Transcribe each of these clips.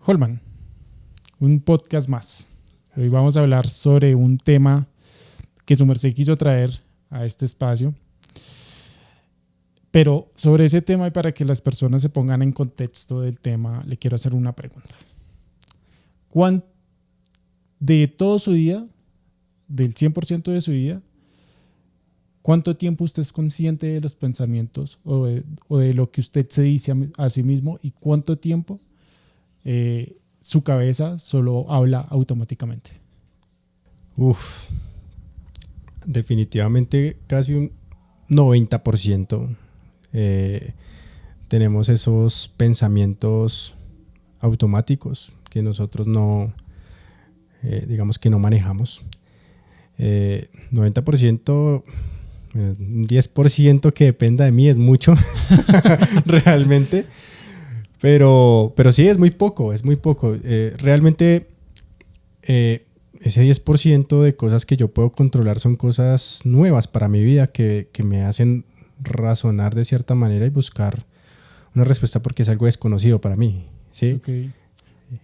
Holman, un podcast más. Hoy vamos a hablar sobre un tema que su merced quiso traer a este espacio. Pero sobre ese tema y para que las personas se pongan en contexto del tema, le quiero hacer una pregunta. De todo su día, del 100% de su vida, ¿cuánto tiempo usted es consciente de los pensamientos o de lo que usted se dice a sí mismo? ¿Y cuánto tiempo su cabeza solo habla automáticamente? Definitivamente casi un 90% tenemos esos pensamientos automáticos que nosotros no, digamos que no manejamos. 90%, 10% que dependa de mí es mucho realmente, pero sí es muy poco. Realmente ese 10% de cosas que yo puedo controlar son cosas nuevas para mi vida que me hacen razonar de cierta manera y buscar una respuesta porque es algo desconocido para mí, ¿sí? Okay.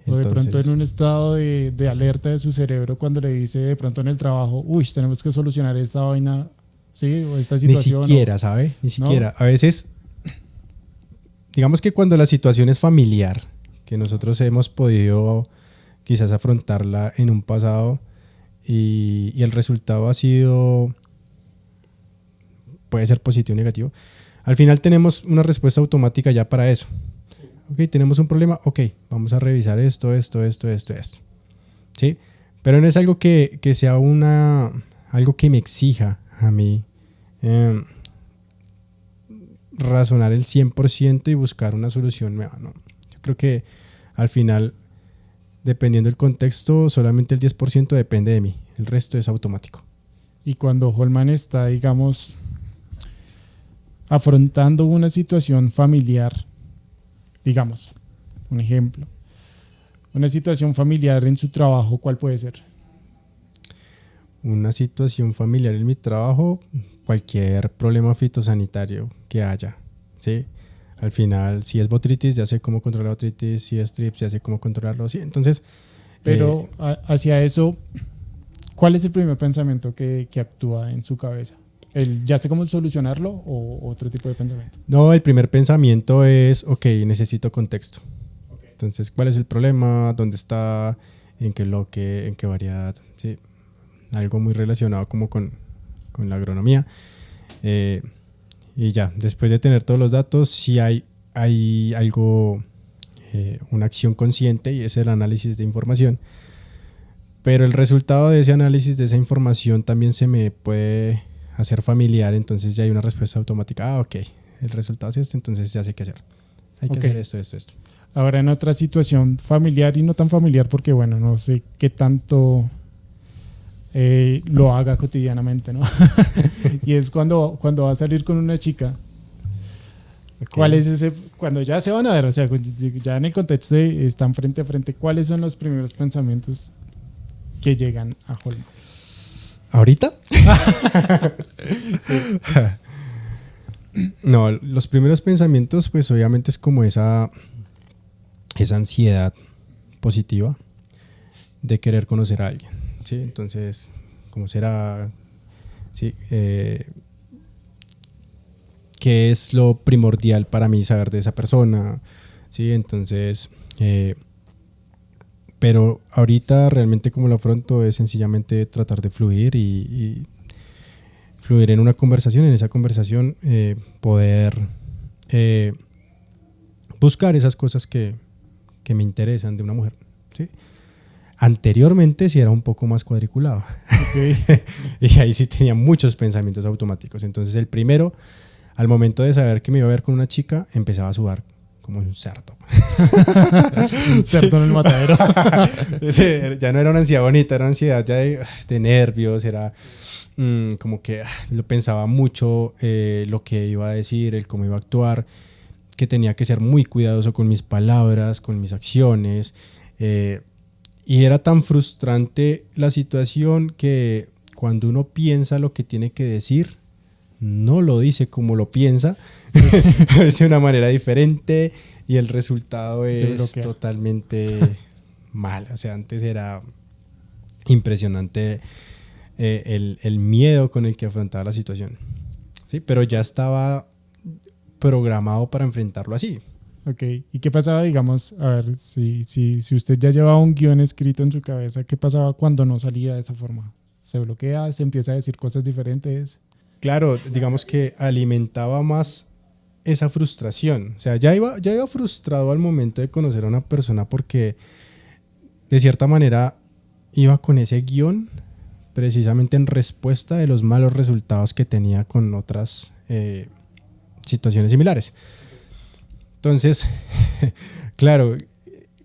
O de pronto en un estado de alerta de su cerebro cuando le dice de pronto en el trabajo, tenemos que solucionar esta vaina, ¿sí? O esta situación. Ni siquiera, ¿sabe? Ni siquiera. ¿No? A veces, digamos que cuando la situación es familiar, que nosotros hemos podido quizás afrontarla en un pasado y el resultado ha sido, puede ser positivo o negativo, al final tenemos una respuesta automática ya para eso. Ok, tenemos un problema, ok, vamos a revisar esto. ¿Sí? Pero no es algo que sea algo que me exija a mí razonar el 100% y buscar una solución nueva, ¿no? Yo creo que al final, dependiendo del contexto, solamente el 10% depende de mí, el resto es automático. Y cuando Holman está, digamos, afrontando una situación familiar, digamos, un ejemplo, una situación familiar en su trabajo, ¿cuál puede ser? Una situación familiar en mi trabajo, cualquier problema fitosanitario que haya, ¿sí? Al final, si es botritis, ya sé cómo controlar la botritis, si es trips, ya sé cómo controlarlo, ¿sí? Entonces, pero hacia eso, ¿cuál es el primer pensamiento que actúa en su cabeza? ¿Ya sé cómo solucionarlo o otro tipo de pensamiento? No, el primer pensamiento es, ok, necesito contexto. Okay. Entonces, ¿cuál es el problema? ¿Dónde está? ¿En qué bloque? ¿En qué variedad? ¿Sí? Algo muy relacionado como con la agronomía. Y ya, después de tener todos los datos, sí hay algo, una acción consciente y es el análisis de información. Pero el resultado de ese análisis, de esa información, también se me puede hacer familiar, entonces ya hay una respuesta automática. Ok, el resultado es este, entonces ya sé qué hacer. Hay que hacer esto. Ahora en otra situación familiar y no tan familiar porque bueno, no sé qué tanto lo haga cotidianamente, ¿no? Y es cuando va a salir con una chica. Okay. ¿Cuál es ese? Cuando ya se van a ver, o sea, ya en el contexto están frente a frente, ¿cuáles son los primeros pensamientos que llegan a Holman? ¿Ahorita? Sí. No, los primeros pensamientos, pues obviamente es como esa ansiedad positiva de querer conocer a alguien, ¿sí? Entonces, ¿cómo será? ¿Sí? ¿Qué es lo primordial para mí saber de esa persona? ¿Sí? Entonces, pero ahorita realmente como lo afronto es sencillamente tratar de fluir y fluir en una conversación, en esa conversación poder buscar esas cosas que me interesan de una mujer, ¿sí? Anteriormente sí era un poco más cuadriculado. Okay. Y ahí sí tenía muchos pensamientos automáticos. Entonces el primero, al momento de saber que me iba a ver con una chica, empezaba a sudar como un cerdo. Un cerdo en el matadero. Ya no era una ansiedad bonita, era una ansiedad ya de nervios, era como que lo pensaba mucho, lo que iba a decir, el cómo iba a actuar, que tenía que ser muy cuidadoso con mis palabras, con mis acciones, y era tan frustrante la situación que cuando uno piensa lo que tiene que decir, no lo dice como lo piensa, lo dice de una manera diferente, y el resultado Se es bloquea. totalmente mal. O sea, antes era impresionante el miedo con el que afrontaba la situación. ¿Sí? Pero ya estaba programado para enfrentarlo así. Ok, ¿y qué pasaba, digamos, a ver, si usted ya llevaba un guión escrito en su cabeza, qué pasaba cuando no salía de esa forma? ¿Se bloquea? ¿Se empieza a decir cosas diferentes? Claro, digamos que alimentaba más esa frustración. O sea, ya iba frustrado al momento de conocer a una persona porque de cierta manera iba con ese guión precisamente en respuesta de los malos resultados que tenía con otras situaciones similares. Entonces, claro,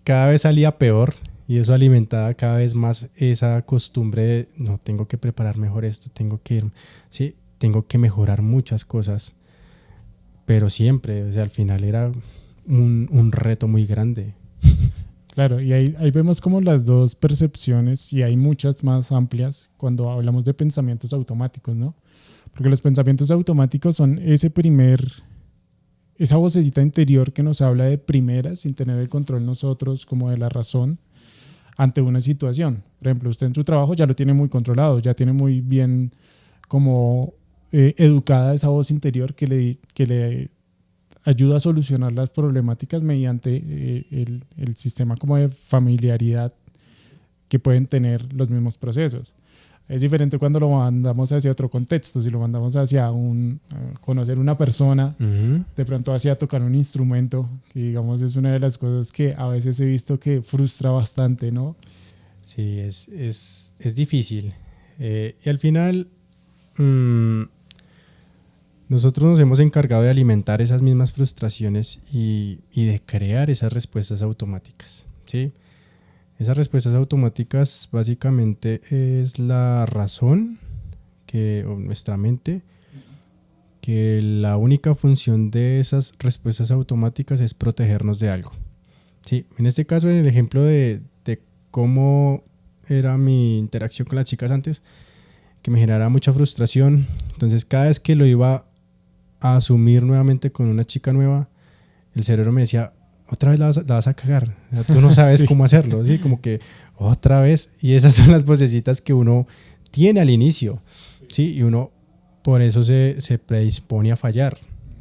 cada vez salía peor y eso alimentaba cada vez más esa costumbre de no, tengo que preparar mejor esto, sí, tengo que mejorar muchas cosas, pero siempre, o sea, al final era un reto muy grande. Claro, y ahí vemos como las dos percepciones y hay muchas más amplias cuando hablamos de pensamientos automáticos, ¿no? Porque los pensamientos automáticos son esa vocecita interior que nos habla de primeras sin tener el control nosotros como de la razón ante una situación. Por ejemplo, usted en su trabajo ya lo tiene muy controlado, ya tiene muy bien como educada esa voz interior que le ayuda a solucionar las problemáticas mediante el sistema como de familiaridad que pueden tener los mismos procesos. Es diferente cuando lo mandamos hacia otro contexto, si lo mandamos hacia conocer una persona, de pronto hacia tocar un instrumento, que digamos es una de las cosas que a veces he visto que frustra bastante, ¿no? Sí, es difícil. Y al final, nosotros nos hemos encargado de alimentar esas mismas frustraciones y de crear esas respuestas automáticas, ¿sí? Esas respuestas automáticas básicamente es la razón o nuestra mente, que la única función de esas respuestas automáticas es protegernos de algo. Sí, en este caso, en el ejemplo de cómo era mi interacción con las chicas antes, que me generaba mucha frustración, entonces cada vez que lo iba a asumir nuevamente con una chica nueva, el cerebro me decía, otra vez la vas a cagar, o sea, tú no sabes Sí. cómo hacerlo, ¿sí? Como que otra vez, y esas son las vocecitas que uno tiene al inicio, ¿sí? Y uno por eso se predispone a fallar,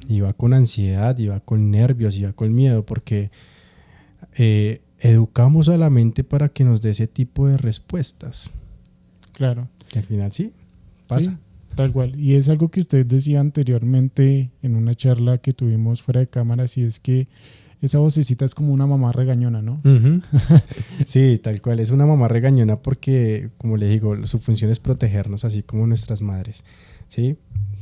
y va con ansiedad, y va con nervios, y va con miedo, porque educamos a la mente para que nos dé ese tipo de respuestas. Claro. Y al final sí, pasa. Sí, tal cual. Y es algo que usted decía anteriormente en una charla que tuvimos fuera de cámaras, y es que esa vocecita es como una mamá regañona, ¿no? Uh-huh. Sí, tal cual. Es una mamá regañona porque, como le digo, su función es protegernos, así como nuestras madres. ¿Sí?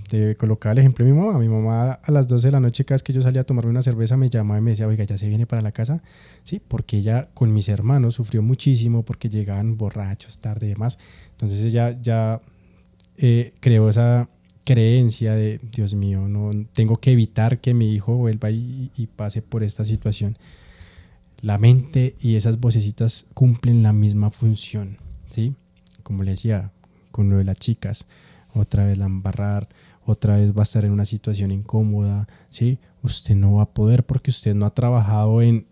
Te colocaba el ejemplo de mi mamá. Mi mamá a las 12 de la noche, cada vez que yo salía a tomarme una cerveza, me llamaba y me decía, oiga, ¿ya se viene para la casa? Sí, porque ella con mis hermanos sufrió muchísimo porque llegaban borrachos tarde y demás. Entonces ella ya creó esa creencia de, Dios mío, no tengo que evitar que mi hijo vuelva y pase por esta situación. La mente y esas vocecitas cumplen la misma función, ¿sí? Como le decía, con lo de las chicas, otra vez la embarrar, otra vez va a estar en una situación incómoda, ¿sí? Usted no va a poder porque usted no ha trabajado en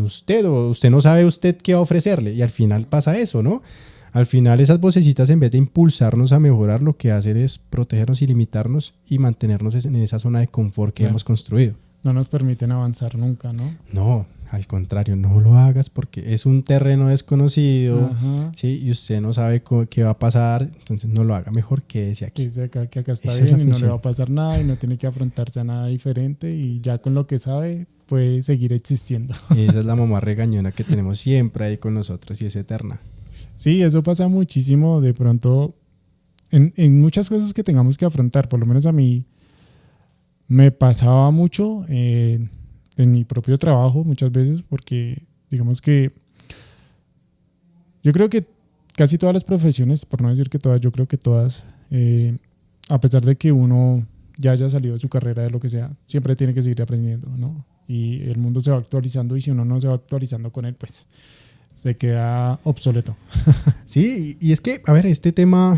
usted, o usted no sabe usted qué va a ofrecerle, y al final pasa eso, ¿no? Al final esas vocecitas, en vez de impulsarnos a mejorar, lo que hacen es protegernos y limitarnos y mantenernos en esa zona de confort que hemos construido. No nos permiten avanzar nunca, ¿no? No, al contrario, no lo hagas porque es un terreno desconocido, ¿sí? Y usted no sabe qué va a pasar, entonces no lo haga, mejor quédese aquí. Que acá está Esa bien es y no le función. va a pasar nada y no tiene que afrontarse a nada diferente y ya con lo que sabe puede seguir existiendo. Esa es la mamá regañona que tenemos siempre ahí con nosotros y es eterna. Sí, eso pasa muchísimo de pronto en muchas cosas que tengamos que afrontar, por lo menos a mí me pasaba mucho en mi propio trabajo muchas veces porque digamos que yo creo que casi todas las profesiones, por no decir que todas, yo creo que todas, a pesar de que uno ya haya salido de su carrera, de lo que sea, siempre tiene que seguir aprendiendo, ¿no? Y el mundo se va actualizando y si uno no se va actualizando con él, pues se queda obsoleto. Sí, y es que, a ver, este tema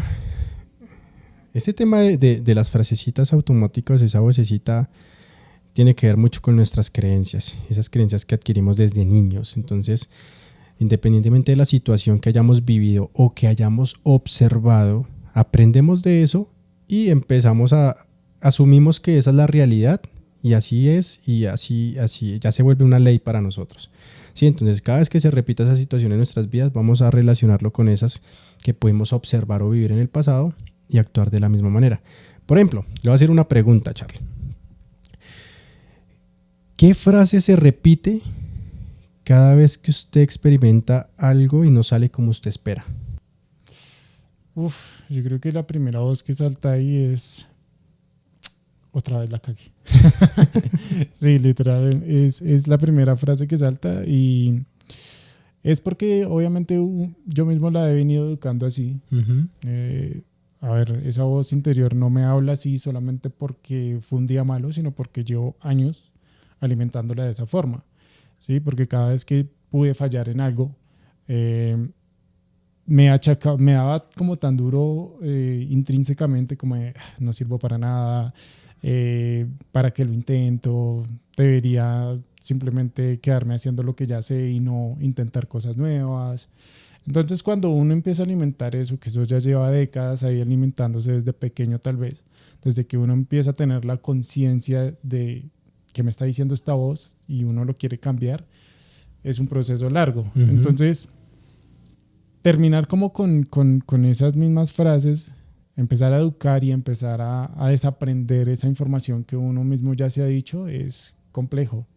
de las frasecitas automáticas, esa vocecita, tiene que ver mucho con nuestras creencias, esas creencias que adquirimos desde niños. Entonces, independientemente de la situación que hayamos vivido o que hayamos observado, aprendemos de eso y asumimos que esa es la realidad y así es, y así ya se vuelve una ley para nosotros. Sí, entonces cada vez que se repita esa situación en nuestras vidas, vamos a relacionarlo con esas que pudimos observar o vivir en el pasado y actuar de la misma manera. Por ejemplo, le voy a hacer una pregunta, Charlie. ¿Qué frase se repite cada vez que usted experimenta algo y no sale como usted espera? Yo creo que la primera voz que salta ahí es: otra vez la cagué. Sí, literal, es la primera frase que salta, y es porque obviamente yo mismo la he venido educando así. Uh-huh. A ver, esa voz interior no me habla así solamente porque fue un día malo, sino porque llevo años alimentándola de esa forma, ¿sí? Porque cada vez que pude fallar en algo, me daba como tan duro intrínsecamente, como de, no sirvo para nada, para qué lo intento, debería simplemente quedarme haciendo lo que ya sé y no intentar cosas nuevas. Entonces, cuando uno empieza a alimentar eso, que eso ya lleva décadas ahí alimentándose desde pequeño tal vez, desde que uno empieza a tener la conciencia de que me está diciendo esta voz y uno lo quiere cambiar, es un proceso largo. Uh-huh. Entonces, terminar como con esas mismas frases, empezar a educar y empezar a desaprender esa información que uno mismo ya se ha dicho, es complejo.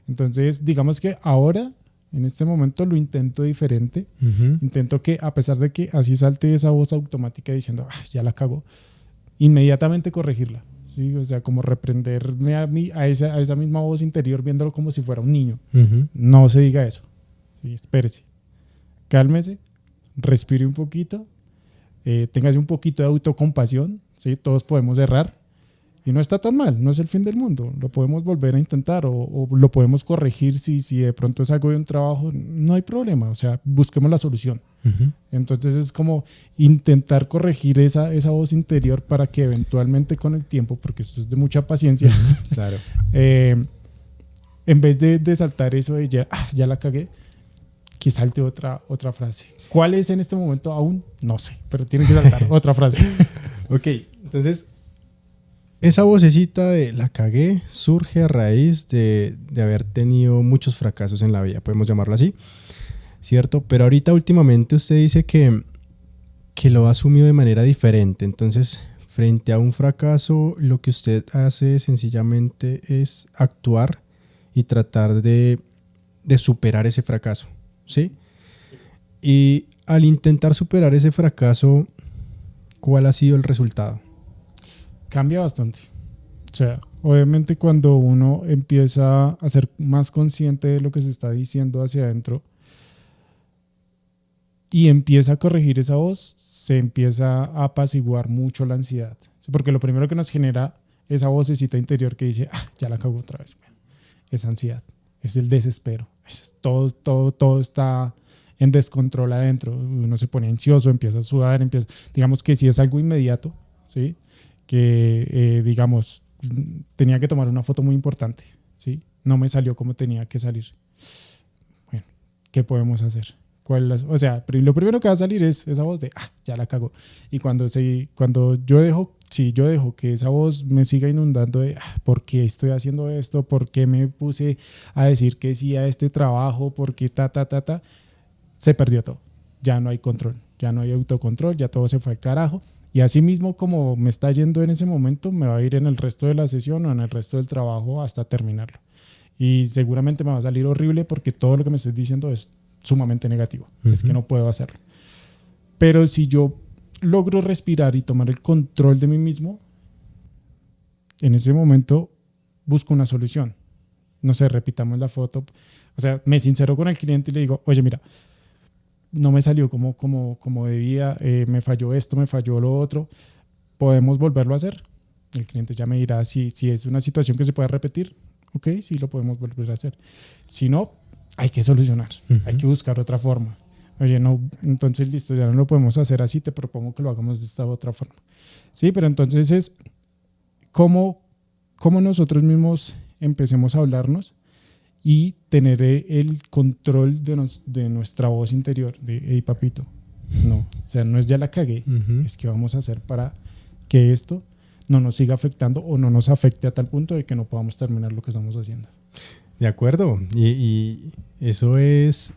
Entonces, digamos que ahora, en este momento, lo intento diferente. Uh-huh. Intento que, a pesar de que así salte esa voz automática diciendo, ya la cago, inmediatamente corregirla. ¿Sí? O sea, como reprenderme a esa misma voz interior, viéndolo como si fuera un niño. Uh-huh. No se diga eso. ¿Sí? Espérese, cálmese, respire un poquito, téngase un poquito de autocompasión. ¿Sí? Todos podemos errar y no está tan mal, no es el fin del mundo, lo podemos volver a intentar o lo podemos corregir si de pronto es algo de un trabajo, no hay problema, o sea, busquemos la solución. Uh-huh. Entonces es como intentar corregir esa voz interior para que eventualmente con el tiempo, porque esto es de mucha paciencia, uh-huh. Claro. En vez de saltar eso de ya la cagué, que salte otra frase. ¿Cuál es en este momento? Aún no sé, pero tiene que saltar otra frase. Ok, entonces esa vocecita de la cagué surge a raíz de haber tenido muchos fracasos en la vida, podemos llamarlo así, ¿cierto? Pero ahorita últimamente usted dice que lo ha asumido de manera diferente. Entonces, frente a un fracaso, lo que usted hace sencillamente es actuar y tratar de superar ese fracaso, ¿sí? Sí. Y al intentar superar ese fracaso, ¿cuál ha sido el resultado? Cambia bastante. O sea, obviamente cuando uno empieza a ser más consciente de lo que se está diciendo hacia adentro y empieza a corregir esa voz, se empieza a apaciguar mucho la ansiedad. Porque lo primero que nos genera esa vocecita interior que dice, ya la cago otra vez. Es ansiedad, es el desespero. Todo está en descontrol adentro. Uno se pone ansioso, empieza a sudar, digamos que si es algo inmediato, ¿sí? Que digamos tenía que tomar una foto muy importante, ¿sí? No me salió como tenía que salir. Bueno, ¿qué podemos hacer? O sea, lo primero que va a salir es esa voz de ya la cago. Y cuando yo dejo que esa voz me siga inundando de ¿por qué estoy haciendo esto? ¿Por qué me puse a decir que sí a este trabajo? ¿Por qué se perdió todo? Ya no hay control, ya no hay autocontrol, ya todo se fue al carajo. Y así mismo como me está yendo en ese momento, me va a ir en el resto de la sesión o en el resto del trabajo hasta terminarlo. Y seguramente me va a salir horrible porque todo lo que me estoy diciendo es sumamente negativo. Uh-huh. Es que no puedo hacerlo. Pero si yo logro respirar y tomar el control de mí mismo, en ese momento busco una solución. No sé, repitamos la foto. O sea, me sincero con el cliente y le digo, oye, mira, no me salió como debía, me falló esto, me falló lo otro, ¿podemos volverlo a hacer? El cliente ya me dirá si es una situación que se puede repetir. Ok, sí, lo podemos volver a hacer. Si no, hay que solucionar, uh-huh. Hay que buscar otra forma. Oye, no, entonces listo, ya no lo podemos hacer así, te propongo que lo hagamos de esta otra forma. Sí, pero entonces es cómo nosotros mismos empecemos a hablarnos y tener el control de nuestra voz interior, de, hey papito, no, o sea, no es ya la cagué, es que vamos a hacer para que esto no nos siga afectando o no nos afecte a tal punto de que no podamos terminar lo que estamos haciendo. De acuerdo, y eso es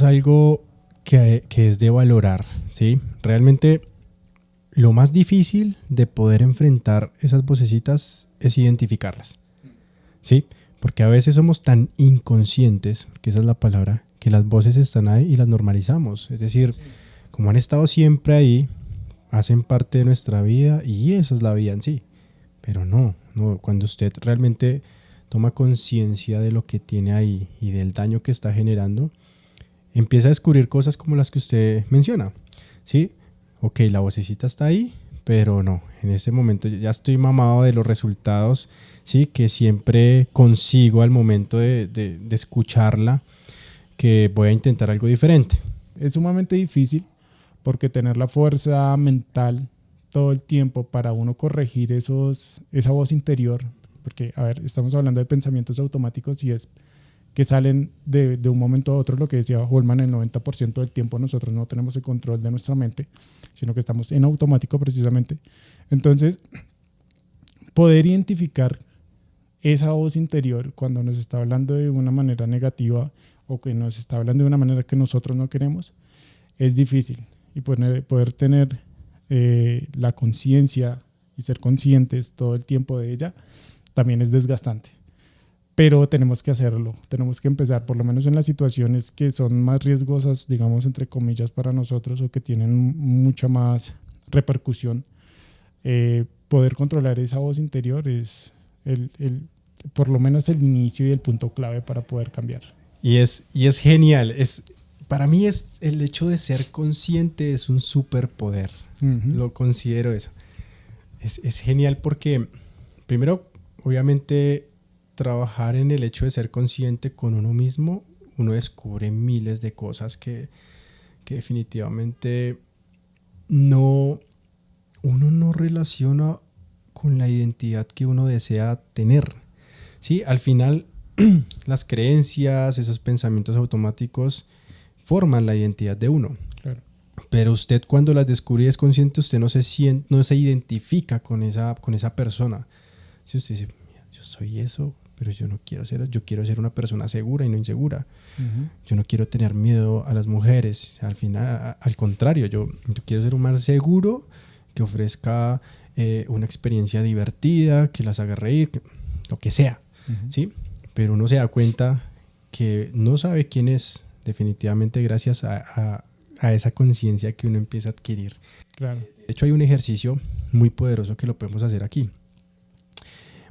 algo que es de valorar, ¿sí? Realmente lo más difícil de poder enfrentar esas vocecitas es identificarlas, ¿sí? Porque a veces somos tan inconscientes, que esa es la palabra, que las voces están ahí y las normalizamos. Es decir, como han estado siempre ahí, hacen parte de nuestra vida y esa es la vida en sí. Pero no, cuando usted realmente toma conciencia de lo que tiene ahí y del daño que está generando, empieza a descubrir cosas como las que usted menciona, ¿sí? Ok, la vocecita está ahí, pero no, en este momento ya estoy mamado de los resultados, ¿sí? Que siempre consigo al momento de escucharla, que voy a intentar algo diferente. Es sumamente difícil porque tener la fuerza mental todo el tiempo para uno corregir esa voz interior, porque, a ver, estamos hablando de pensamientos automáticos y es que salen de un momento a otro, lo que decía Holman, el 90% del tiempo nosotros no tenemos el control de nuestra mente, sino que estamos en automático precisamente. Entonces, poder identificar esa voz interior cuando nos está hablando de una manera negativa o que nos está hablando de una manera que nosotros no queremos, es difícil. Y poder tener la conciencia y ser conscientes todo el tiempo de ella también es desgastante. Pero tenemos que hacerlo, tenemos que empezar, por lo menos en las situaciones que son más riesgosas, digamos, entre comillas, para nosotros o que tienen mucha más repercusión. Poder controlar esa voz interior es por lo menos el inicio y el punto clave para poder cambiar. Y es genial. Para mí el hecho de ser consciente es un superpoder. Lo considero eso. Es genial porque, primero, obviamente, trabajar en el hecho de ser consciente con uno mismo, uno descubre miles de cosas que definitivamente uno no relaciona con la identidad que uno desea tener. ¿Sí? Al final, las creencias, esos pensamientos automáticos forman la identidad de uno. Claro. Pero usted, cuando las descubre y es consciente, usted no se identifica con esa persona. Si usted dice, yo soy eso, pero yo no quiero ser, yo quiero ser una persona segura y no insegura. Yo no quiero tener miedo a las mujeres. Al final, al contrario, yo quiero ser un más seguro, que ofrezca una experiencia divertida, que las haga reír, lo que sea. ¿Sí? Pero uno se da cuenta que no sabe quién es, definitivamente, gracias a esa conciencia que uno empieza a adquirir. Claro. De hecho, hay un ejercicio muy poderoso que lo podemos hacer aquí.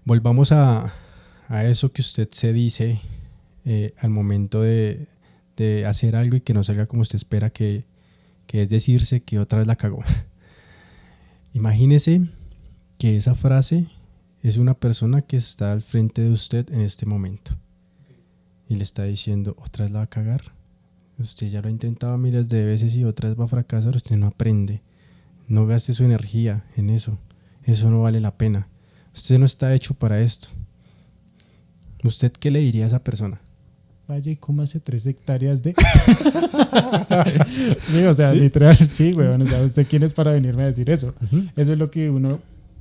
Volvamos a eso que usted se dice al momento de hacer algo y que no salga como usted espera, que es decirse que otra vez la cagó. Imagínese que esa frase es una persona que está al frente de usted en este momento y le está diciendo, otra vez la va a cagar. Usted ya lo ha intentado miles de veces y otra vez va a fracasar. Usted no aprende. No gaste su energía en eso. Eso no vale la pena. Usted no está hecho para esto. ¿Usted qué le diría a esa persona? Vaya y cómase 3 hectáreas de... Sí, o sea, ¿sí? Literal, sí, weón. O sea, ¿usted quién es para venirme a decir eso? Eso es lo que uno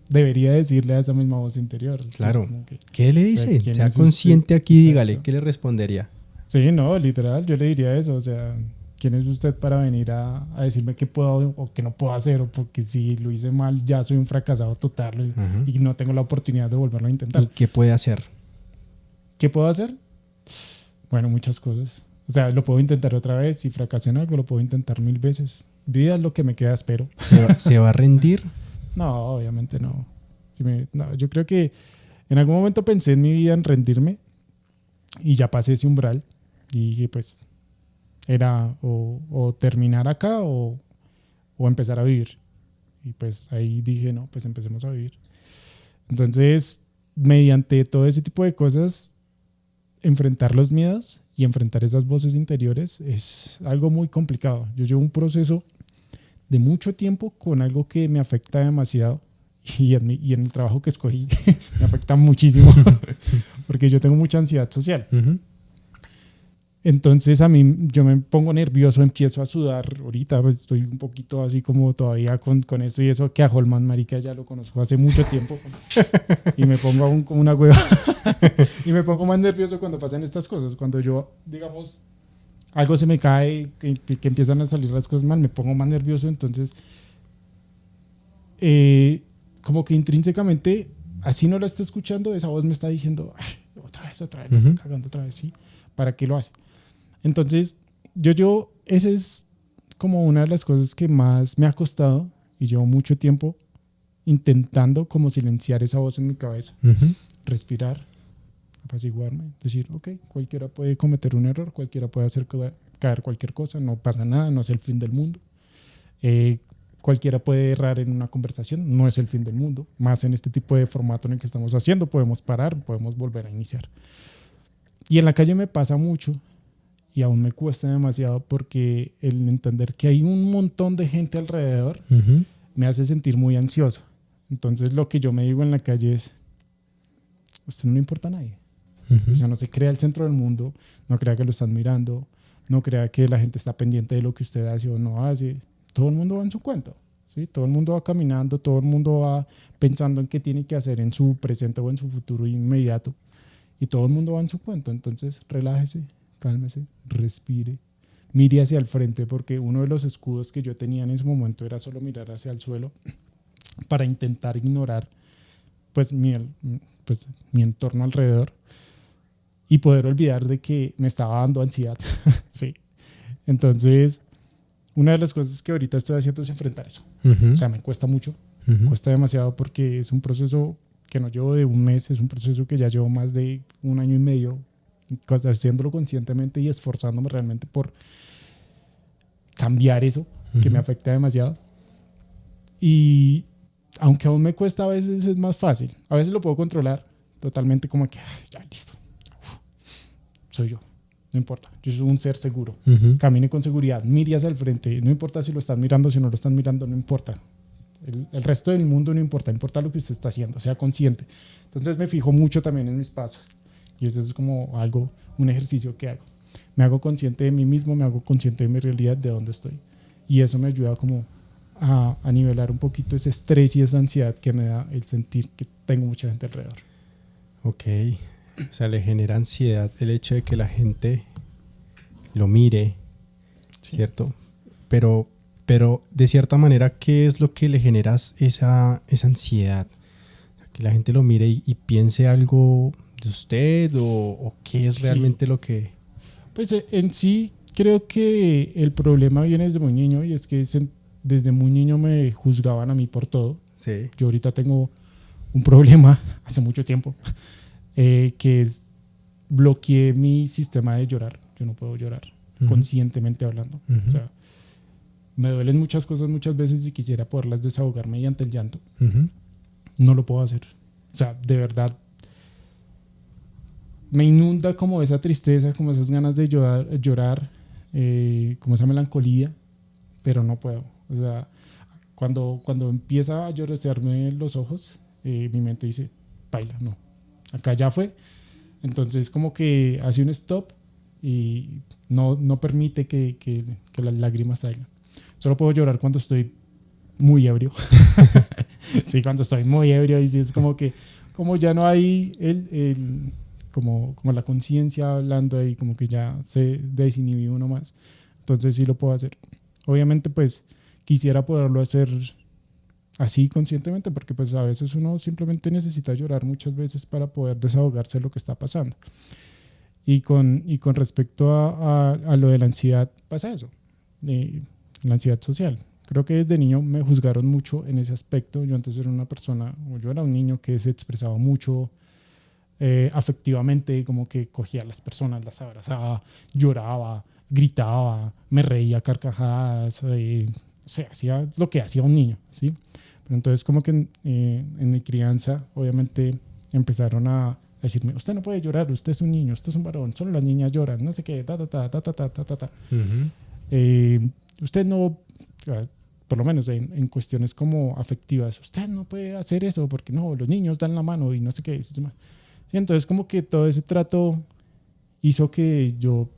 debería decirle a esa misma voz interior. Claro. Sí, ¿Qué le dice? Sea consciente aquí, exacto. Dígale, ¿qué le respondería? Sí, no, literal, yo le diría eso. O sea, ¿quién es usted para venir a decirme qué puedo o qué no puedo hacer? O porque si lo hice mal, ya soy un fracasado total y no tengo la oportunidad de volverlo a intentar. ¿Y qué puede hacer? ¿Qué puedo hacer? Bueno, muchas cosas. O sea, lo puedo intentar otra vez. Si fracasé en algo, lo puedo intentar 1000 veces. Vida es lo que me queda, espero. ¿Se va a rendir? No, obviamente no. No. Yo creo que en algún momento pensé en mi vida en rendirme y ya pasé ese umbral y dije, pues, era o terminar acá o empezar a vivir. Y pues ahí dije, no, pues empecemos a vivir. Entonces, mediante todo ese tipo de cosas, enfrentar los miedos y enfrentar esas voces interiores es algo muy complicado. Yo llevo un proceso de mucho tiempo con algo que me afecta demasiado y en el trabajo que escogí me afecta muchísimo porque yo tengo mucha ansiedad social. Entonces a mí yo me pongo nervioso, empiezo a sudar. Ahorita pues, estoy un poquito así como todavía con esto y eso, que a Holman, marica, ya lo conozco hace mucho tiempo y me pongo aún como una hueva y me pongo más nervioso cuando pasan estas cosas. Cuando yo, digamos, algo se me cae, que empiezan a salir las cosas mal, me pongo más nervioso. Entonces como que intrínsecamente, así no la está escuchando, esa voz me está diciendo otra vez, me está cagando otra vez, ¿sí? ¿Para qué lo hace? Entonces, esa es como una de las cosas que más me ha costado y llevo mucho tiempo intentando como silenciar esa voz en mi cabeza, respirar, apaciguarme, decir, ok, cualquiera puede cometer un error, cualquiera puede hacer caer cualquier cosa, no pasa nada, no es el fin del mundo. Cualquiera puede errar en una conversación, no es el fin del mundo, más en este tipo de formato en el que estamos haciendo, podemos parar, podemos volver a iniciar. Y en la calle me pasa mucho y aún me cuesta demasiado porque el entender que hay un montón de gente alrededor me hace sentir muy ansioso. Entonces lo que yo me digo en la calle es, usted no le importa a nadie. O sea, no se crea el centro del mundo, no crea que lo están mirando, no crea que la gente está pendiente de lo que usted hace o no hace. Todo el mundo va en su cuento, ¿sí? Todo el mundo va caminando, todo el mundo va pensando en qué tiene que hacer en su presente o en su futuro inmediato. Y todo el mundo va en su cuento. Entonces relájese, cálmese, respire, mire hacia el frente, porque uno de los escudos que yo tenía en ese momento era solo mirar hacia el suelo para intentar ignorar pues mi entorno alrededor y poder olvidar de que me estaba dando ansiedad. Sí. Entonces, una de las cosas que ahorita estoy haciendo es enfrentar eso. O sea, me cuesta mucho, cuesta demasiado porque es un proceso que no llevo de un mes, es un proceso que ya llevo más de 1 año y medio haciéndolo conscientemente y esforzándome realmente por cambiar eso que me afecta demasiado. Y aunque aún me cuesta, a veces es más fácil. A veces lo puedo controlar totalmente, como que ya listo, soy yo, no importa, yo soy un ser seguro, camine con seguridad, mire hacia el frente, no importa si lo están mirando, si no lo están mirando, no importa. El resto del mundo no importa, importa lo que usted está haciendo, sea consciente. Entonces me fijo mucho también en mis pasos y eso es como un ejercicio que hago. Me hago consciente de mí mismo, me hago consciente de mi realidad, de dónde estoy, y eso me ayuda como a nivelar un poquito ese estrés y esa ansiedad que me da el sentir que tengo mucha gente alrededor. Ok, o sea, le genera ansiedad el hecho de que la gente lo mire, sí. ¿Cierto? Pero de cierta manera, ¿qué es lo que le genera esa ansiedad? Que la gente lo mire y piense algo de usted o qué es realmente lo que... Pues en sí creo que el problema viene desde muy niño y es que desde muy niño me juzgaban a mí por todo. Sí. Yo ahorita tengo un problema hace mucho tiempo que es bloqueé mi sistema de llorar. Yo no puedo llorar conscientemente hablando. O sea, me duelen muchas cosas muchas veces y quisiera poderlas desahogar mediante el llanto. No lo puedo hacer. O sea, de verdad me inunda como esa tristeza, como esas ganas de llorar, como esa melancolía, pero no puedo. O sea, cuando empieza a llorosearme los ojos, mi mente dice, baila, no, acá ya fue. Entonces como que hace un stop y no permite que las lágrimas salgan. Solo puedo llorar cuando estoy muy ebrio. Sí, cuando estoy muy ebrio y sí, es como que como ya no hay como la conciencia hablando ahí, como que ya se desinhibió uno más. Entonces sí lo puedo hacer. Obviamente pues quisiera poderlo hacer así conscientemente, porque pues a veces uno simplemente necesita llorar muchas veces para poder desahogarse de lo que está pasando. Y con respecto a lo de la ansiedad, pasa eso, la ansiedad social. Creo que desde niño me juzgaron mucho en ese aspecto. Yo antes era una persona, o yo era un niño que se expresaba mucho afectivamente, como que cogía a las personas, las abrazaba, lloraba, gritaba, me reía a carcajadas, o sea, hacía lo que hacía un niño, ¿sí? Pero entonces como que en mi crianza obviamente empezaron a decirme, usted no puede llorar, usted es un niño, usted es un varón, solo las niñas lloran, no sé qué, ta. Usted no, por lo menos en cuestiones como afectivas, usted no puede hacer eso porque no, los niños dan la mano y no sé qué. Sí, entonces como que todo ese trato hizo que yo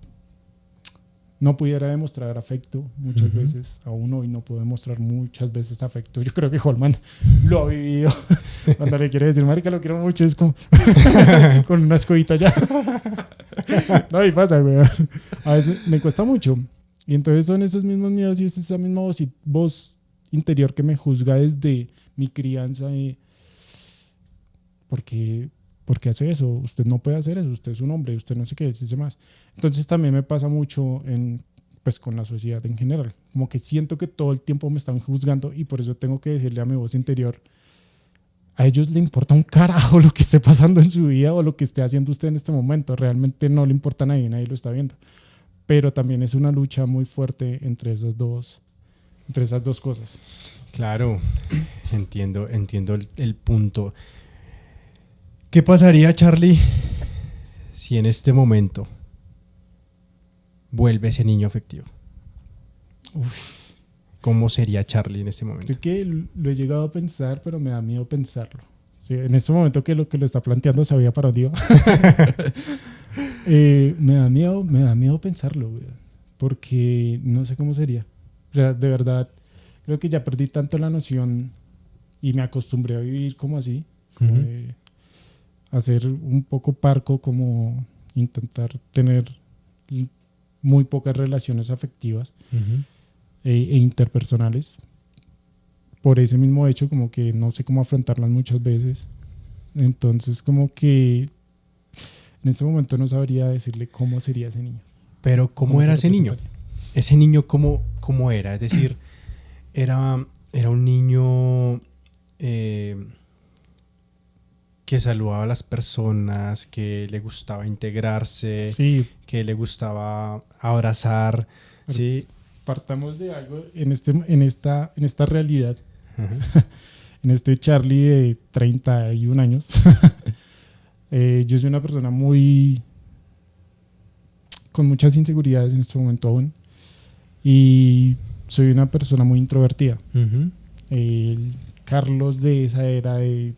no pudiera demostrar afecto muchas veces. Aún hoy no puedo demostrar muchas veces afecto. Yo creo que Holman lo ha vivido. Cuando le quiere decir, marica, lo quiero mucho, es como con una escobita ya. No, y pasa, güey. A veces me cuesta mucho. Y entonces son esos mismos miedos y es esa misma voz interior que me juzga desde mi crianza. ¿Por qué hace eso? Usted no puede hacer eso, usted es un hombre, usted no sé qué, dice más. Entonces también me pasa mucho pues con la sociedad en general. Como que siento que todo el tiempo me están juzgando y por eso tengo que decirle a mi voz interior, a ellos le importa un carajo lo que esté pasando en su vida o lo que esté haciendo usted en este momento. Realmente no le importa a nadie, nadie lo está viendo. Pero también es una lucha muy fuerte entre esas dos cosas. Claro, entiendo el punto. ¿Qué pasaría, Charlie, si en este momento vuelve ese niño afectivo? Uf. ¿Cómo sería Charlie en este momento? Creo que lo he llegado a pensar, pero me da miedo pensarlo. Sí, en este momento que lo está planteando sabía para dónde iba. Me da miedo pensarlo, güey, porque no sé cómo sería. O sea, de verdad, creo que ya perdí tanto la noción y me acostumbré a vivir como así, como de hacer un poco parco, como intentar tener muy pocas relaciones afectivas e interpersonales. Por ese mismo hecho, como que no sé cómo afrontarlas muchas veces. Entonces, como que en este momento no sabría decirle cómo sería ese niño. Pero ¿cómo era ese niño? Ese niño, ¿cómo era? Es decir, era un niño que saludaba a las personas, que le gustaba integrarse, sí, que le gustaba abrazar. ¿Sí? Partamos de algo en esta realidad. En este Charlie de 31 años. Yo soy una persona con muchas inseguridades en este momento aún. Y soy una persona muy introvertida. El Carlos de esa era de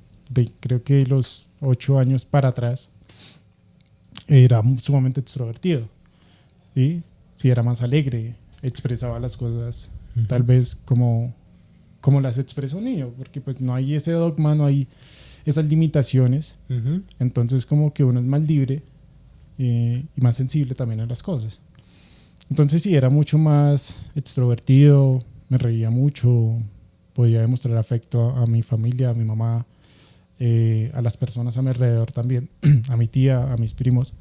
creo que los 8 años para atrás era sumamente extrovertido. ¿Sí? Sí, era más alegre, expresaba las cosas tal vez como las expresa un niño, porque pues no hay ese dogma, no hay esas limitaciones. Entonces como que uno es más libre y más sensible también a las cosas. Entonces sí, era mucho más extrovertido, me reía mucho, podía demostrar afecto a mi familia, a mi mamá, a las personas a mi alrededor también, a mi tía, a mis primos,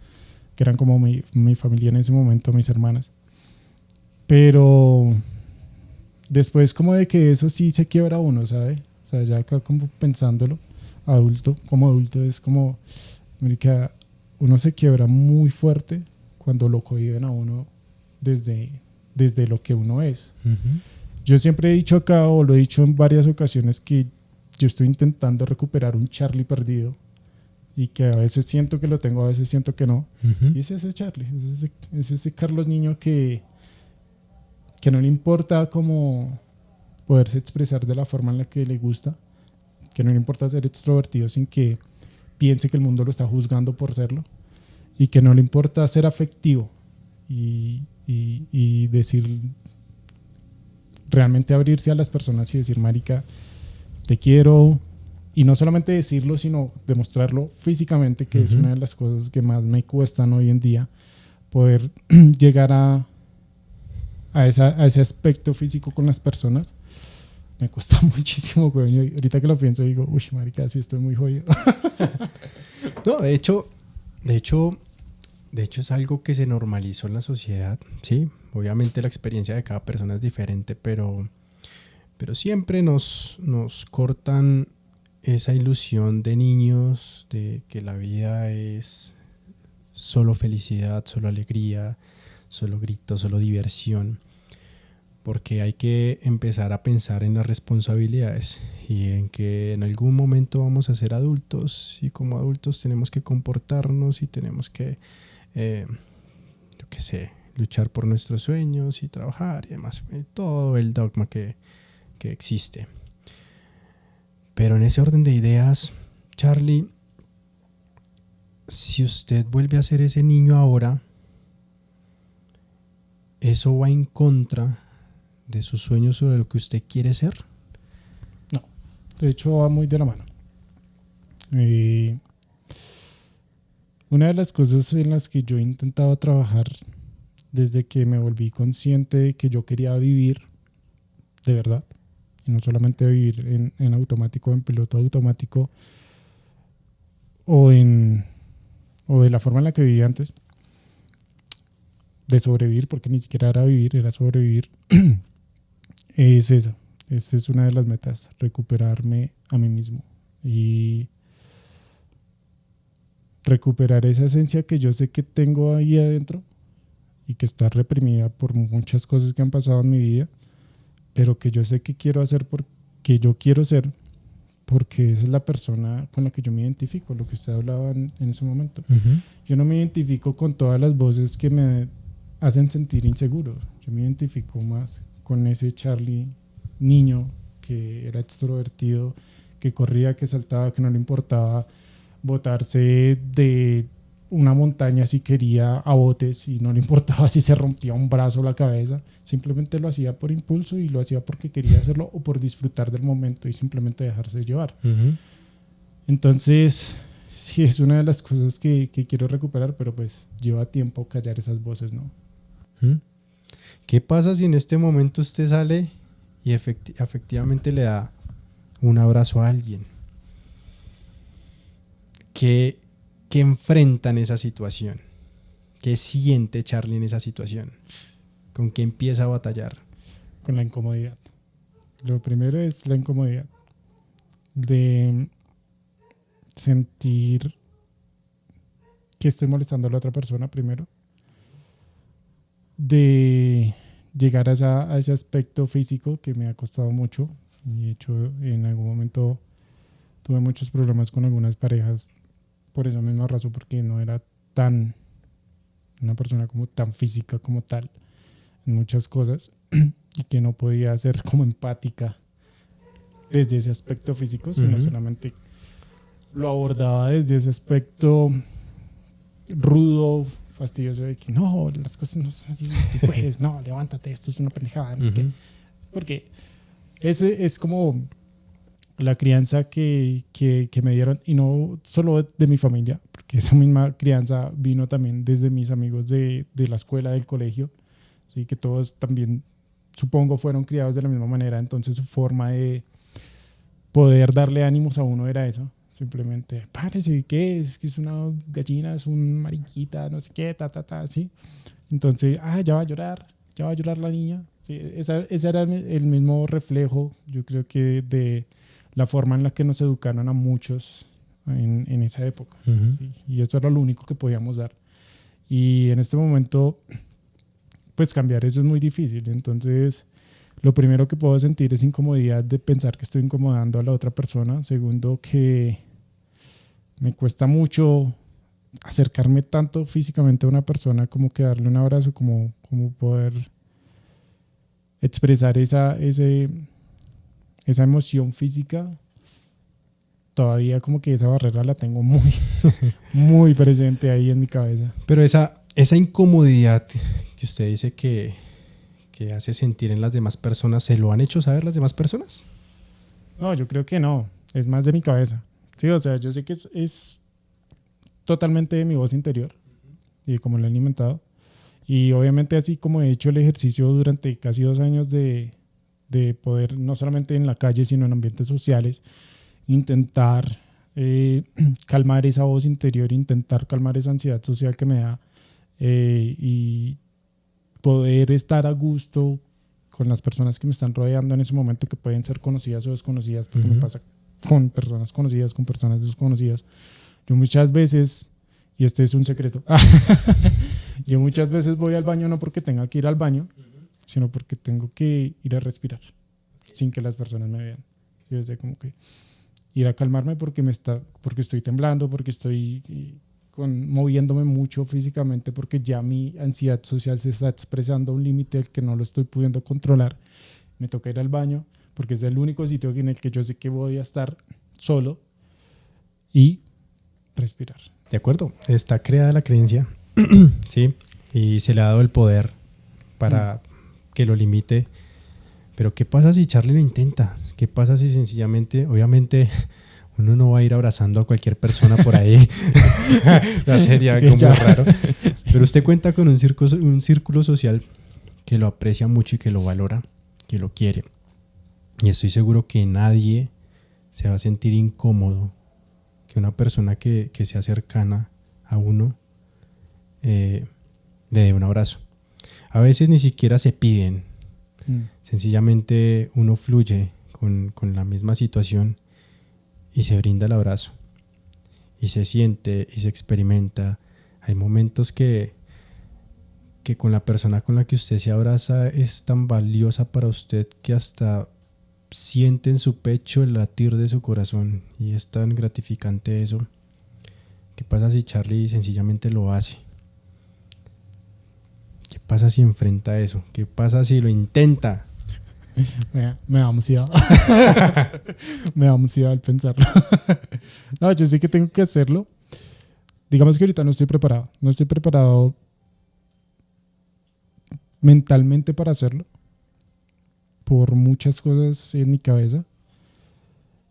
que eran como mi familia en ese momento, mis hermanas. Pero después como de que eso sí se quiebra uno, ¿sabe? O sea, ya acá como pensándolo, como adulto es como, marica, uno se quiebra muy fuerte cuando lo cohiben a uno desde lo que uno es. Yo siempre he dicho acá, o lo he dicho en varias ocasiones, que yo estoy intentando recuperar un Charlie perdido y que a veces siento que lo tengo, a veces siento que no. Y es ese Charlie, es ese Carlos niño que no le importa como poderse expresar de la forma en la que le gusta, que no le importa ser extrovertido sin que piense que el mundo lo está juzgando por serlo, y que no le importa ser afectivo y decir, realmente abrirse a las personas y decir, marica, te quiero, y no solamente decirlo, sino demostrarlo físicamente, que es una de las cosas que más me cuestan hoy en día, poder llegar a ese aspecto físico con las personas. Me cuesta muchísimo, güey. Ahorita que lo pienso digo, uy, marica, sí estoy muy jodido. No, de hecho es algo que se normalizó en la sociedad, ¿sí? Obviamente la experiencia de cada persona es diferente, pero siempre nos cortan esa ilusión de niños, de que la vida es solo felicidad, solo alegría, solo gritos, solo diversión, porque hay que empezar a pensar en las responsabilidades y en que en algún momento vamos a ser adultos y como adultos tenemos que comportarnos y tenemos que, luchar por nuestros sueños y trabajar y demás, todo el dogma que que existe. Pero en ese orden de ideas, Charlie, si usted vuelve a ser ese niño ahora, ¿eso va en contra de sus sueños sobre lo que usted quiere ser? No, de hecho va muy de la mano. Una de las cosas en las que yo he intentado trabajar desde que me volví consciente de que yo quería vivir de verdad, y no solamente vivir en automático, en piloto automático, o de la forma en la que vivía antes, de sobrevivir, porque ni siquiera era vivir, era sobrevivir, es esa. Esa es una de las metas, recuperarme a mí mismo y recuperar esa esencia que yo sé que tengo ahí adentro y que está reprimida por muchas cosas que han pasado en mi vida, pero que yo sé que quiero hacer porque yo quiero ser, porque esa es la persona con la que yo me identifico, lo que usted hablaba en ese momento. Uh-huh. Yo no me identifico con todas las voces que me hacen sentir inseguro. Yo me identifico más con ese Charlie niño que era extrovertido, que corría, que saltaba, que no le importaba botarse de una montaña si quería a botes y no le importaba si se rompía un brazo o la cabeza, simplemente lo hacía por impulso y lo hacía porque quería hacerlo o por disfrutar del momento y simplemente dejarse llevar. Uh-huh. Entonces, sí, es una de las cosas que quiero recuperar, pero pues lleva tiempo callar esas voces, ¿no? Uh-huh. ¿Qué pasa si en este momento usted sale y efectivamente le da un abrazo a alguien? ¿Qué enfrentan esa situación? ¿Qué siente Charlie en esa situación? ¿Con qué empieza a batallar? Con la incomodidad. Lo primero es la incomodidad de sentir que estoy molestando a la otra persona primero, de llegar a ese aspecto físico que me ha costado mucho. Y de hecho en algún momento tuve muchos problemas con algunas parejas por esa misma razón, porque no era una persona como tan física como tal en muchas cosas y que no podía ser como empática desde ese aspecto físico, sino Uh-huh. solamente lo abordaba desde ese aspecto rudo, fastidioso de que no, las cosas no son así, tú puedes, no, levántate, esto es una pendejada, no sé qué. Porque ese es como la crianza que me dieron, y no solo de mi familia, porque esa misma crianza vino también desde mis amigos de la escuela, del colegio, ¿sí? Que todos también, supongo, fueron criados de la misma manera, entonces su forma de poder darle ánimos a uno era eso, simplemente, párese, ¿qué es? Que es una gallina, es un mariquita, no sé qué, ¿sí? Entonces, ya va a llorar la niña. Sí, ese era el mismo reflejo, yo creo que de la forma en la que nos educaron a muchos en esa época. Uh-huh. ¿Sí? Y esto era lo único que podíamos dar. Y en este momento, pues cambiar eso es muy difícil. Entonces, lo primero que puedo sentir es incomodidad de pensar que estoy incomodando a la otra persona. Segundo, que me cuesta mucho acercarme tanto físicamente a una persona como que darle un abrazo, como poder expresar esa emoción física. Todavía como que esa barrera la tengo muy, muy presente ahí en mi cabeza. Pero esa incomodidad que usted dice que hace sentir en las demás personas, ¿se lo han hecho saber las demás personas? No, yo creo que no. Es más de mi cabeza. Sí, o sea, yo sé que es totalmente de mi voz interior y de cómo lo he alimentado. Y obviamente así como he hecho el ejercicio durante casi 2 años de poder, no solamente en la calle, sino en ambientes sociales, intentar calmar esa voz interior, intentar calmar esa ansiedad social que me da y poder estar a gusto con las personas que me están rodeando en ese momento, que pueden ser conocidas o desconocidas, porque me pasa con personas conocidas, con personas desconocidas. Yo muchas veces, y este es un secreto, yo muchas veces voy al baño no porque tenga que ir al baño, sino porque tengo que ir a respirar sin que las personas me vean. ¿Sí? O sea, como que ir a calmarme porque estoy temblando, porque estoy moviéndome mucho físicamente, porque ya mi ansiedad social se está expresando a un límite del que no lo estoy pudiendo controlar. Me toca ir al baño porque es el único sitio en el que yo sé que voy a estar solo y respirar. De acuerdo, está creada la creencia, ¿sí? Y se le ha dado el poder para que lo limite. Pero ¿qué pasa si Charlie lo intenta? ¿Qué pasa si sencillamente, obviamente, uno no va a ir abrazando a cualquier persona por ahí? Sería algo muy raro. Pero usted cuenta con un círculo social que lo aprecia mucho y que lo valora, que lo quiere. Y estoy seguro que nadie se va a sentir incómodo que una persona que sea cercana a uno le dé un abrazo. A veces ni siquiera se piden. Sencillamente uno fluye con la misma situación y se brinda el abrazo y se siente y se experimenta. Hay momentos que con la persona con la que usted se abraza es tan valiosa para usted que hasta siente en su pecho el latir de su corazón, y es tan gratificante eso. ¿Qué pasa si Charlie sencillamente lo hace? ¿Qué pasa si enfrenta eso? ¿Qué pasa si lo intenta? Me da ansiedad. Me da ansiedad al pensarlo. No, yo sé que tengo que hacerlo. Digamos que ahorita no estoy preparado. No estoy preparado mentalmente para hacerlo, por muchas cosas en mi cabeza.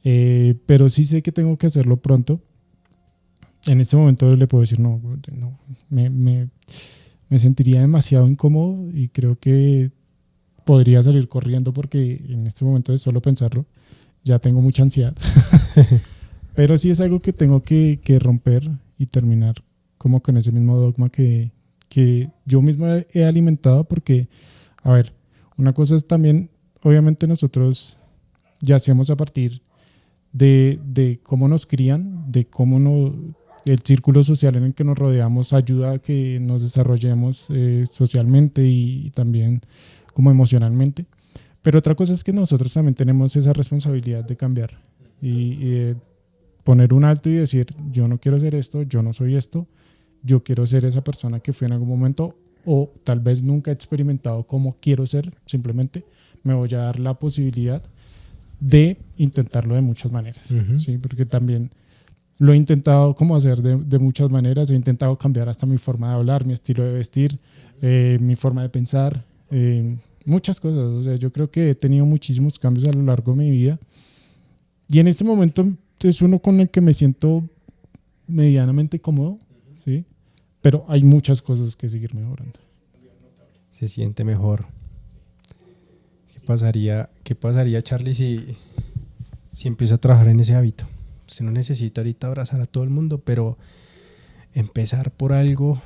Pero sí sé que tengo que hacerlo pronto. En este momento le puedo decir no, me sentiría demasiado incómodo y creo que podría salir corriendo, porque en este momento de solo pensarlo ya tengo mucha ansiedad. Pero sí es algo que tengo que romper y terminar como con ese mismo dogma que yo mismo he alimentado, porque, a ver, una cosa es también, obviamente nosotros ya hacemos a partir de cómo nos crían, de cómo el círculo social en el que nos rodeamos ayuda a que nos desarrollemos socialmente y también como emocionalmente. Pero otra cosa es que nosotros también tenemos esa responsabilidad de cambiar y de poner un alto y decir, yo no quiero ser esto, yo no soy esto, yo quiero ser esa persona que fui en algún momento, o tal vez nunca he experimentado cómo quiero ser. Simplemente me voy a dar la posibilidad de intentarlo de muchas maneras. ¿Sí? Porque también lo he intentado como hacer de muchas maneras. He intentado cambiar hasta mi forma de hablar, mi estilo de vestir, mi forma de pensar, muchas cosas. O sea, yo creo que he tenido muchísimos cambios a lo largo de mi vida, y en este momento es uno con el que me siento medianamente cómodo, ¿sí? Pero hay muchas cosas que seguir mejorando. Se siente mejor. ¿Qué pasaría, Charlie, si empieza a trabajar en ese hábito? Usted no necesita ahorita abrazar a todo el mundo, pero empezar por algo,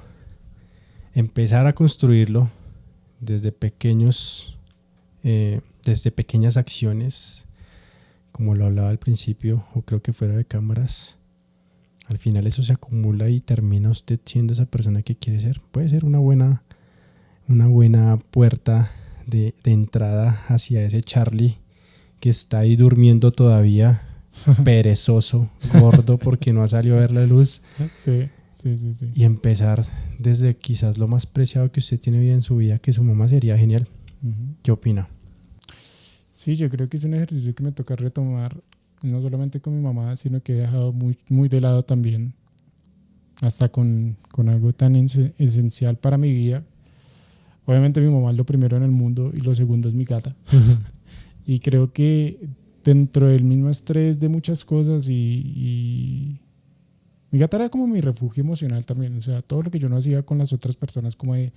empezar a construirlo desde pequeñas acciones, como lo hablaba al principio, o creo que fuera de cámaras. Al final eso se acumula y termina usted siendo esa persona que quiere ser. Puede ser una buena puerta de entrada hacia ese Charlie que está ahí durmiendo todavía, perezoso, gordo, porque no ha salido a ver la luz. Sí. Y empezar desde quizás lo más preciado que usted tiene vida en su vida, que su mamá, sería genial. ¿Qué opina? Sí, yo creo que es un ejercicio que me toca retomar, no solamente con mi mamá, sino que he dejado muy, muy de lado también, hasta con algo tan esencial para mi vida. Obviamente mi mamá es lo primero en el mundo y lo segundo es mi gata. Y creo que dentro del mismo estrés de muchas cosas y mi gata era como mi refugio emocional también. O sea, todo lo que yo no hacía con las otras personas, como de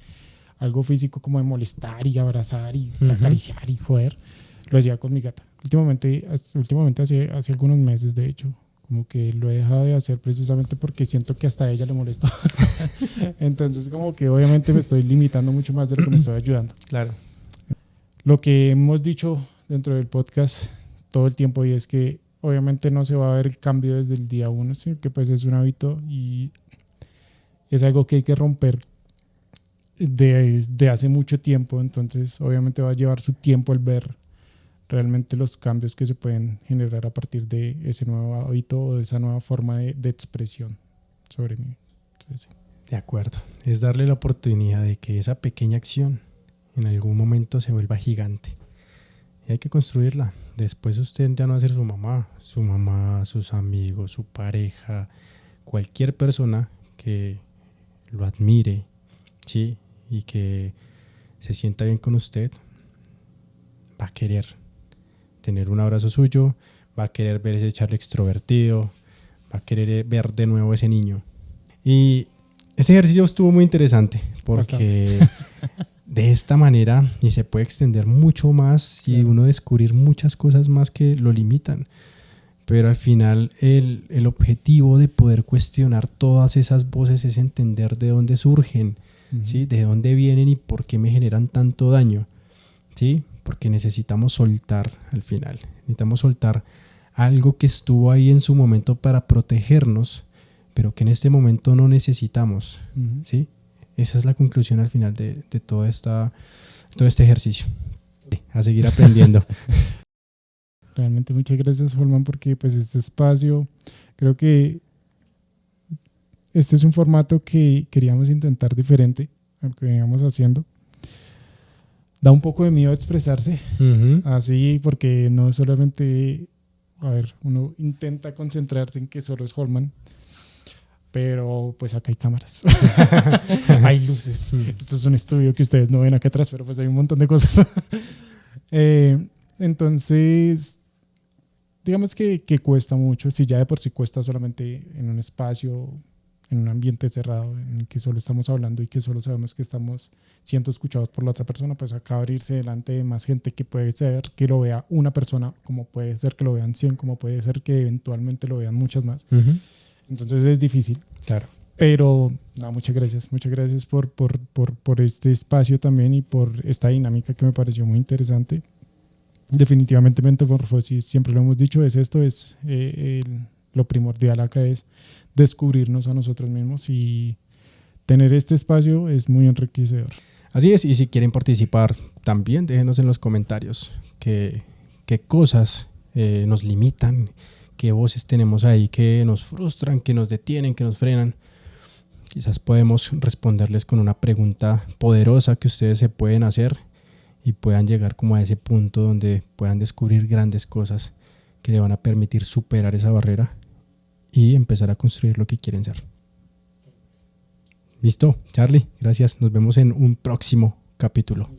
algo físico, como de molestar y abrazar y acariciar y joder, lo hacía con mi gata. Últimamente hace algunos meses, de hecho, como que lo he dejado de hacer precisamente porque siento que hasta a ella le molesto. Entonces como que obviamente me estoy limitando mucho más de lo que me estoy ayudando. Claro. Lo que hemos dicho dentro del podcast todo el tiempo, y es que obviamente no se va a ver el cambio desde el día uno, sino que pues es un hábito y es algo que hay que romper de hace mucho tiempo. Entonces obviamente va a llevar su tiempo el ver realmente los cambios que se pueden generar a partir de ese nuevo hábito o de esa nueva forma de expresión sobre mí. Entonces, sí. De acuerdo. Es darle la oportunidad de que esa pequeña acción en algún momento se vuelva gigante. y hay que construirla. Después usted ya no va a ser su mamá, sus amigos, su pareja, cualquier persona que lo admire, ¿sí? Y que se sienta bien con usted, va a querer tener un abrazo suyo, va a querer ver ese Charlie extrovertido, va a querer ver de nuevo ese niño. Y ese ejercicio estuvo muy interesante porque de esta manera y se puede extender mucho más y uno descubrir muchas cosas más que lo limitan. Pero al final el objetivo de poder cuestionar todas esas voces es entender de dónde surgen, ¿sí? De dónde vienen y por qué me generan tanto daño, ¿sí? Porque necesitamos soltar al final, necesitamos soltar algo que estuvo ahí en su momento para protegernos, pero que en este momento no necesitamos, ¿sí? Esa es la conclusión al final de todo este ejercicio. A seguir aprendiendo. Realmente muchas gracias, Holman, porque pues este espacio, creo que este es un formato que queríamos intentar diferente a lo que veníamos haciendo. Da un poco de miedo expresarse así, porque no solamente, uno intenta concentrarse en que solo es Holman, pero pues acá hay cámaras, hay luces. Esto es un estudio que ustedes no ven acá atrás, pero pues hay un montón de cosas. Entonces, digamos que cuesta mucho, si ya de por sí cuesta solamente en un espacio, en un ambiente cerrado en el que solo estamos hablando y que solo sabemos que estamos siendo escuchados por la otra persona, pues acá abrirse delante de más gente, que puede ser que lo vea una persona, como puede ser que lo vean 100, como puede ser que eventualmente lo vean muchas más. Entonces es difícil. Claro. Pero no, muchas gracias por este espacio también y por esta dinámica que me pareció muy interesante. Definitivamente Metamorfosis, siempre lo hemos dicho, es esto, es lo primordial acá es descubrirnos a nosotros mismos, y tener este espacio es muy enriquecedor. Así es, y si quieren participar también déjenos en los comentarios qué cosas nos limitan, qué voces tenemos ahí que nos frustran, que nos detienen, que nos frenan. Quizás podemos responderles con una pregunta poderosa que ustedes se pueden hacer y puedan llegar como a ese punto donde puedan descubrir grandes cosas que le van a permitir superar esa barrera y empezar a construir lo que quieren ser. Listo, Charlie, gracias. Nos vemos en un próximo capítulo.